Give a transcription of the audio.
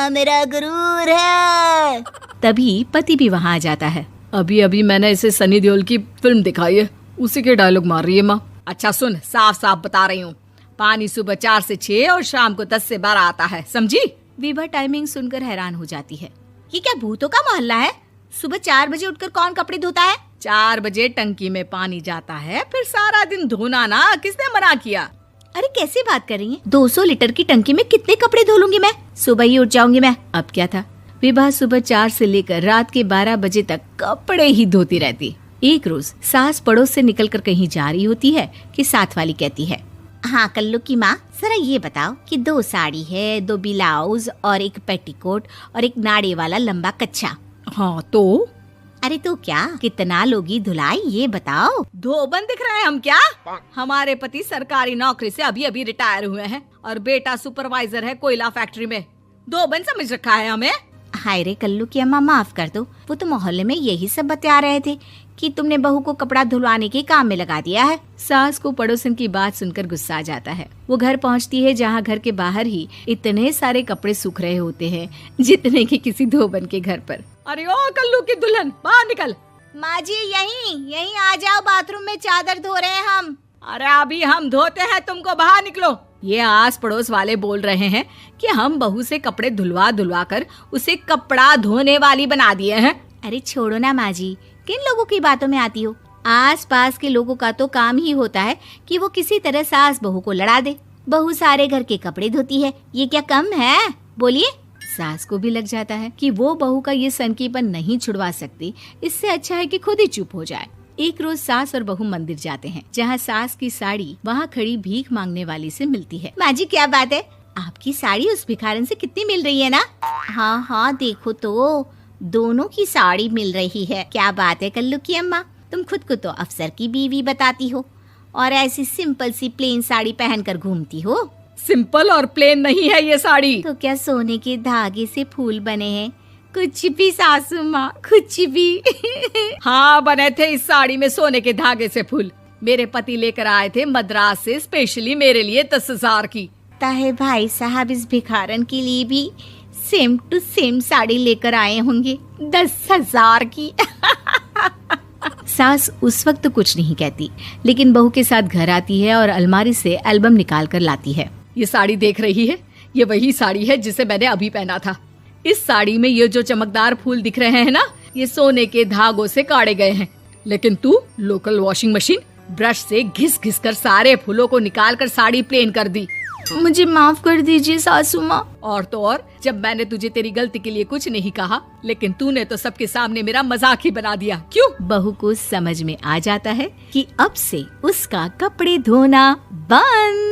माँ मेरा गुरूर है। तभी पति भी वहाँ आ जाता है। अभी अभी मैंने इसे सनी देओल की फिल्म दिखाई है, उसी के डायलॉग मार रही है माँ। अच्छा सुन, साफ साफ बता रही हूँ, पानी सुबह 4 से 6 और शाम को 10 से 12 आता है, समझी? विभा टाइमिंग सुनकर हैरान हो जाती है। ये क्या भूतों का मोहल्ला है? सुबह 4 बजे उठकर कौन कपड़े धोता है? 4 बजे टंकी में पानी जाता है, फिर सारा दिन धोना ना, किसने मना किया? अरे कैसे बात कर रही हैं? 200 लीटर की टंकी में कितने कपड़े धो लूंगी मैं? सुबह ही उठ जाऊंगी मैं। अब क्या था, विभा सुबह 4 से लेकर रात के 12 बजे तक कपड़े ही धोती रहती। एक रोज सास पड़ोस से निकलकर कहीं जा रही होती है कि साथ वाली कहती है, हाँ कल्लू की माँ, जरा ये बताओ कि 2 साड़ी है, 2 ब्लाउज और एक पेटीकोट और एक नाड़े वाला लंबा कच्छा। हाँ तो? अरे तो क्या, कितना लोगी धुलाई ये बताओ। धोबन दिख रहे हैं हम क्या? हमारे पति सरकारी नौकरी से अभी अभी रिटायर हुए हैं और बेटा सुपरवाइजर है कोयला फैक्ट्री में। धोबन समझ रखा है हमें। हाय रे कल्लू की अम्मा, माफ कर दो, वो तो मोहल्ले में यही सब बता रहे थे कि तुमने बहू को कपड़ा धुलवाने के काम में लगा दिया है। सास को पड़ोसन की बात सुनकर गुस्सा आ जाता है। वो घर पहुंचती है जहां घर के बाहर ही इतने सारे कपड़े सूख रहे होते हैं जितने कि किसी धोबन के घर पर। अरे ओ कल्लू की दुल्हन, बाहर निकल। माँ जी यहीं आ जाओ, बाथरूम में चादर धो रहे हैं हम। अरे अभी हम धोते हैं, तुमको बाहर निकलो। ये आस पड़ोस वाले बोल रहे हैं कि हम बहू से कपड़े धुलवा कर उसे कपड़ा धोने वाली बना दिए हैं। अरे छोड़ो ना माँ जी, किन लोगों की बातों में आती हो? आस पास के लोगों का तो काम ही होता है कि वो किसी तरह सास बहू को लड़ा दे। बहू सारे घर के कपड़े धोती है, ये क्या कम है? बोलिए। सास को भी लग जाता है कि वो बहू का ये सनकीपन नहीं छुड़वा सकती, इससे अच्छा है कि खुद ही चुप हो जाए। एक रोज सास और बहू मंदिर जाते हैं, जहाँ सास की साड़ी वहाँ खड़ी भीख मांगने वाली से मिलती है। माँ जी क्या बात है, आपकी साड़ी उस भिखारन से कितनी मिल रही है ना? हाँ देखो तो दोनों की साड़ी मिल रही है। क्या बात है कल्लू की अम्मा, तुम खुद को तो अफसर की बीवी बताती हो और ऐसी सिंपल सी प्लेन साड़ी पहनकर घूमती हो। सिंपल और प्लेन नहीं है ये साड़ी। तो क्या सोने के धागे से फूल बने हैं? कुछ भी सासू माँ, कुछ भी। हाँ बने थे इस साड़ी में सोने के धागे से फूल। मेरे पति लेकर आए थे मद्रास से स्पेशली मेरे लिए 10,000 की। ताहे भाई साहब इस भिखारन के लिए भी सेम टू सेम साड़ी लेकर आए होंगे 10,000 की। सास उस वक्त तो कुछ नहीं कहती, लेकिन बहू के साथ घर आती है और अलमारी से एल्बम निकाल कर लाती है। ये साड़ी देख रही है, ये वही साड़ी है जिसे मैंने अभी पहना था। इस साड़ी में ये जो चमकदार फूल दिख रहे हैं ना, ये सोने के धागों से काढ़े गए हैं। लेकिन तू लोकल वॉशिंग मशीन ब्रश से घिस घिस कर सारे फूलों को निकाल कर साड़ी प्लेन कर दी। मुझे माफ कर दीजिए सासू माँ। और तो और, जब मैंने तुझे तेरी गलती के लिए कुछ नहीं कहा, लेकिन तूने तो सबके सामने मेरा मजाक ही बना दिया। क्यों? बहू को समझ में आ जाता है कि अब से उसका कपड़े धोना बंद।